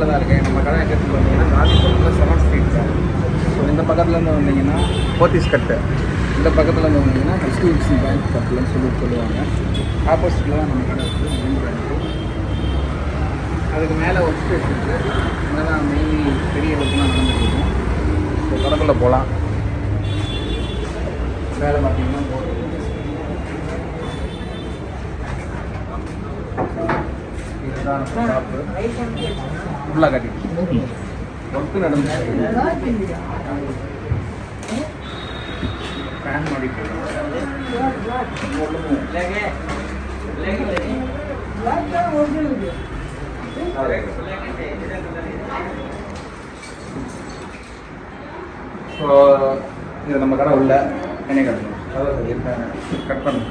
பக்கத்தில் தான் இருக்கேன். நம்ம கடை எங்கே பார்த்தீங்கன்னா காந்திபுரத்தில் 7th Street சார். ஸோ இந்த பக்கத்துலேருந்து வந்தீங்கன்னா போத்தீஸ் கட்டு, இந்த பக்கத்துலேருந்து வந்தீங்கன்னா HDFC பேங்க் பக்கத்துலன்னு சொல்லுவாங்க. ஆப்போசிட்டில் தான் நம்ம கடை இருக்குது, மெயின் பிரான்ச்சு. அதுக்கு மேலே ஒர்க் ஸ்பேஸ் இருக்குது. இங்கே தான் மெயின்லி பெரிய இடத்துலாம் நடந்துருக்கோம். ஸோ கடைக்குள்ளே போகலாம். வேலை பார்த்தீங்கன்னா போதும். இதுதான் ஷாப்பு. ஃபுல்லாக கட்டிட்டு ஒர்க்கு நடந்து ஃபேன் மாடி ஸோ இது நம்ம கடை உள்ள என்ன கட்டணும், அதாவது கட் பண்ணணும்.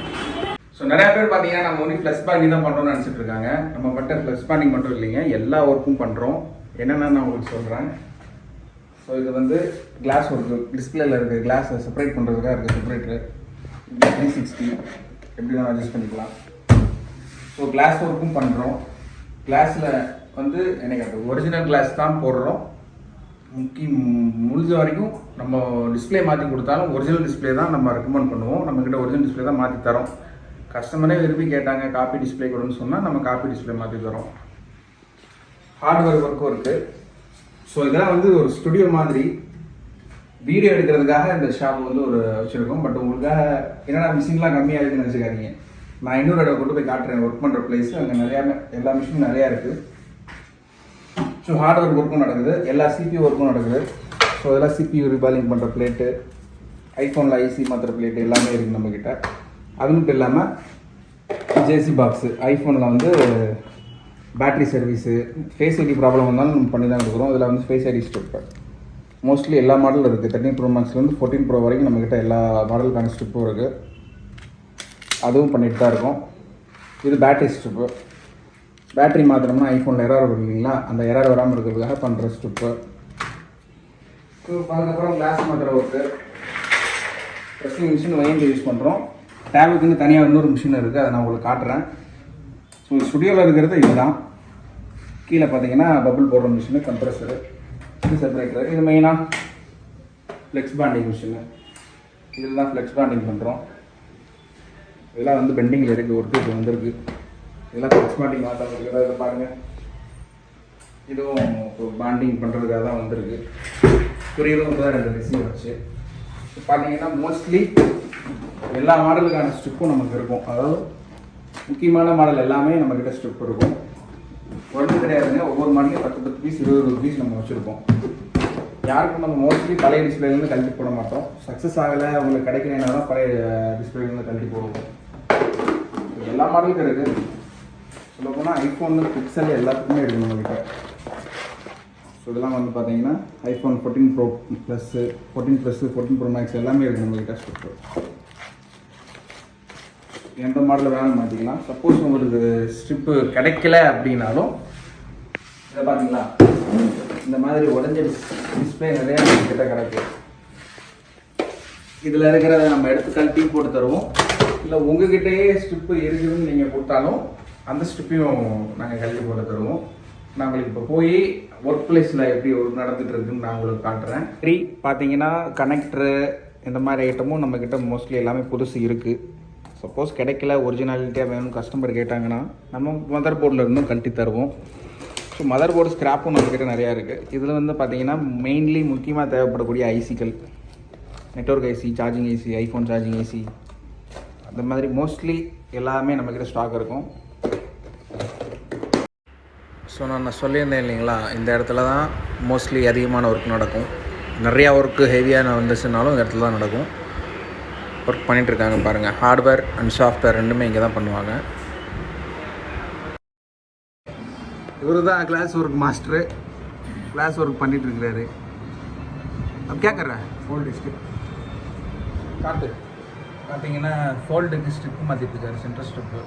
ஸோ நிறையா பேர் பார்த்தீங்கன்னா நம்ம ஒன்லி ப்ளஸ் பாண்டிங் தான் பண்ணுறோம்னு நினச்சிட்டு இருக்காங்க. நம்ம மட்டும் ப்ளஸ் பாண்டிங் பண்ணுறோம் இல்லைங்க, எல்லா ஒர்க்கும் பண்ணுறோம். என்னென்னு நான் உங்களுக்கு சொல்கிறேன். ஸோ இது வந்து கிளாஸ் ஒர்க்கு, டிஸ்பிளேல இருக்குது, கிளாஸை செப்பரேட் பண்ணுறதுக்காக இருக்குது செப்பரேட்ரு. 360 எப்படி தான் அட்ஜஸ்ட் பண்ணிக்கலாம். ஸோ கிளாஸ் ஒர்க்கும் பண்ணுறோம். கிளாஸில் வந்து என்ன கேட்டது ஒரிஜினல் கிளாஸ் தான் போடுறோம். முடிஞ்ச வரைக்கும் நம்ம டிஸ்பிளே மாற்றி கொடுத்தாலும் ஒரிஜினல் டிஸ்பிளே தான் நம்ம ரெக்கமெண்ட் பண்ணுவோம். நம்மக்கிட்ட ஒரிஜினல் டிஸ்பிளே தான் மாற்றி தரோம். கஸ்டமரே விரும்பி கேட்டாங்க காப்பி டிஸ்பிளே கொடுன்னு சொன்னால் நம்ம காப்பி டிஸ்பிளே மாற்றி தரோம். ஹார்ட்வேர் ஒர்க்கும் இருக்குது. ஸோ இதெல்லாம் வந்து ஒரு ஸ்டுடியோ மாதிரி வீடியோ எடுக்கிறதுக்காக இந்த ஷாப் வந்து ஒரு வச்சுருக்கோம். பட் உங்களுக்காக என்னடா மிஷின்லாம் கம்மியாக இருக்குன்னு நினச்சிக்காதீங்க. நான் இன்னொரு இடம் கொண்டு போய் காட்டுறேன் ஒர்க் பண்ணுற பிளேஸ். அங்கே நிறையா எல்லா மிஷினும் நிறையா இருக்குது. ஸோ ஹார்ட்வேர் ஒர்க்கும் நடக்குது, எல்லா CPU ஒர்க்கும் நடக்குது. ஸோ இதெல்லாம் CPU ரீபாலிங் பண்ணுற பிளேட்டு, ஐஃபோனில் ஐசி மாத்திர பிளேட்டு எல்லாமே இருக்குது நம்மக்கிட்ட. அது மட்டும் இல்லாமல் ஜேசி பாக்ஸு, ஐஃபோனில் வந்து battery service, face ID problem வந்தாலும் நம்ம பண்ணி தான் கொடுக்குறோம். இதில் வந்து ஃபேஸ் ஐடி ஸ்ட்ரிப்பு மோஸ்ட்லி எல்லா மாடலும் இருக்குது. 13 Pro Maxலேருந்து 14 Pro வரைக்கும் நம்மக்கிட்ட எல்லா மாடலுக்கான ஸ்ட்ரிப்பும் இருக்குது. அதுவும் பண்ணிட்டு தான் இருக்கோம். இது பேட்ரி ஸ்ட்ரிப்பு. பேட்ரி மாத்திரம்னா ஐஃபோனில் எரர் வரும் இல்லைங்களா, அந்த எரர் வராமல் இருக்கிறதுக்காக பண்ணுற ஸ்ட்ரிப்பு. அதுக்கப்புறம் கிளாஸ் மாத்திர ஒர்க்கு, ப்ரெஸ்ஸிங் மிஷின் வைந்து யூஸ் பண்ணுறோம். டேபுக்குன்னு தனியாக இன்னொரு மிஷின் இருக்குது, அதை நான் உங்களுக்கு காட்டுறேன். ஸோ ஸ்டுடியோவில் இருக்கிறது இதுதான். கீழே பார்த்தீங்கன்னா பபுள் போடுற மிஷினு, கம்ப்ரெஸரு, இது செப்பரேட்டர். இது மெயினாக ஃப்ளெக்ஸ் பாண்டிங் மிஷினு. இதில் தான் ஃப்ளெக்ஸ் பாண்டிங் பண்ணுறோம். இதெல்லாம் வந்து பெண்டிங்கில் இருக்குது, ஒர்க்கு இப்போ வந்துருக்கு. இதெல்லாம் ஃப்ளெக்ஸ் பாண்டிங் மாற்றம் இருக்குது. இதை பாருங்கள், இதுவும் இப்போ பாண்டிங் பண்ணுறதுக்காக தான் வந்திருக்கு. புரியுதும் தான் 2 ரிசீவ் வச்சு. இப்போ பார்த்தீங்கன்னா மோஸ்ட்லி எல்லா மாடலுக்கான ஸ்ட்ரிப்பும் நமக்கு இருக்கும். அதாவது முக்கியமான மாடல் எல்லாமே நம்மக்கிட்ட ஸ்ட்ரிப் இருக்கும். ஒன்று கிடையாதுங்க, ஒவ்வொரு மாடலையும் 10 பீஸ் 20 பீஸ் நம்ம வச்சுருப்போம். யாருக்கும் நம்ம மோஸ்ட்லி பழைய டிஸ்பிளேலேருந்து கழட்டி போட மாட்டோம். சக்ஸஸ் ஆகலை அவங்களுக்கு கிடைக்கலைன்னா தான் பழைய டிஸ்பிளேலேருந்து கழட்டி போடுவோம். எல்லா மாடலுக்கும் இருக்குது. சொல்ல போனால் ஐஃபோனு, பிக்சல் எல்லாத்துக்குமே இருக்குது நம்மக்கிட்ட. ஸோ இதெல்லாம் வந்து பார்த்தீங்கன்னா iPhone 14 Pro plus, 14 plus, 14 Pro Max எல்லாமே இருக்குது நம்மக்கிட்ட ஸ்ட்ரிப்பு. எந்த மாடலில் வேணாலும் மாற்றிக்கலாம். சப்போஸ் உங்களுக்கு ஸ்ட்ரிப்பு கிடைக்கல அப்படின்னாலும் இதை பார்த்தீங்களா, இந்த மாதிரி உடஞ்ச டிஸ்பிளே நிறையா கிட்ட கிடக்கு. இதில் இருக்கிறத நம்ம எடுத்து கழட்டி போட்டு தருவோம். இல்லை உங்ககிட்டயே ஸ்ட்ரிப்பு இருக்குதுன்னு நீங்கள் கொடுத்தாலும் அந்த ஸ்ட்ரிப்பையும் நாங்கள் கழட்டி போட்டு தருவோம். நான் உங்களுக்கு இப்போ போய் ஒர்க் பிளேஸில் எப்படி நடந்துகிட்டு இருக்குன்னு நான் உங்களுக்கு காட்டுறேன். சரி, பார்த்தீங்கன்னா கனெக்டரு இந்த மாதிரி ஐட்டமும் நம்மக்கிட்ட மோஸ்ட்லி எல்லாமே புதுசு இருக்குது. சப்போஸ் கிடைக்கல ஒரிஜினாலிட்டியாக வேணும் கஸ்டமர் கேட்டாங்கன்னா நம்ம மதர் போர்டில் இருந்தும் கழட்டி தருவோம். ஸோ மதர் போர்டு ஸ்க்ராப்பும் நம்மக்கிட்ட நிறையா இருக்குது. இதில் வந்து பார்த்தீங்கன்னா மெயின்லி முக்கியமாக தேவைப்படக்கூடிய ஐசிக்கள், network IC, charging IC, iPhone charging IC, அந்த மாதிரி மோஸ்ட்லி எல்லாமே நம்மக்கிட்ட ஸ்டாக் இருக்கும். ஸோ நான் சொல்லியிருந்தேன் இல்லைங்களா, இந்த இடத்துல தான் மோஸ்ட்லி அதிகமான ஒர்க் நடக்கும். நிறையா ஒர்க்கு ஹெவியாக வந்துச்சுனாலும் இந்த இடத்துல தான் நடக்கும். ஒர்க் பண்ணிகிட்ருக்காங்க பாருங்கள். ஹார்ட்வேர் அண்ட் சாஃப்ட்வேர் ரெண்டுமே இங்கே தான் பண்ணுவாங்க. இவர் தான் class work master. Class work பண்ணிகிட்ருக்கிறாரு. अब क्या कर रहा है? फोल्ड स्ट्रिप काट பார்த்தீங்கன்னா ஃபோல்டுக்கு ஸ்ட்ரிப்பு மாற்றிட்டு இருக்காரு, சென்டர் ஸ்ட்ரிப்பு.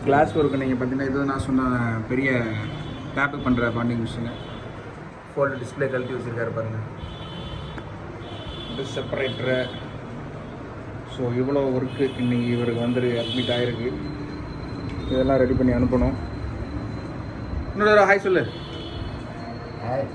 கிளாஸ் ஒர்க்கு நீங்கள் பார்த்தீங்கன்னா இது நான் சொன்ன பெரிய டேப்பு பண்ணுற பாண்டிங் மிஷினு. ஃபோல்டு டிஸ்பிளே கழட்டி வச்சுருக்காரு பாருங்கள். இது செப்பரேட்டரு. ஸோ இவ்வளோ ஒர்க்கு இன்றைக்கி இவருக்கு வந்துட்டு அட்மிட் ஆகிருக்கு. இதெல்லாம் ரெடி பண்ணி அனுப்பணும். இன்னொரு ஹாய் சொல்லு. ஹாய்.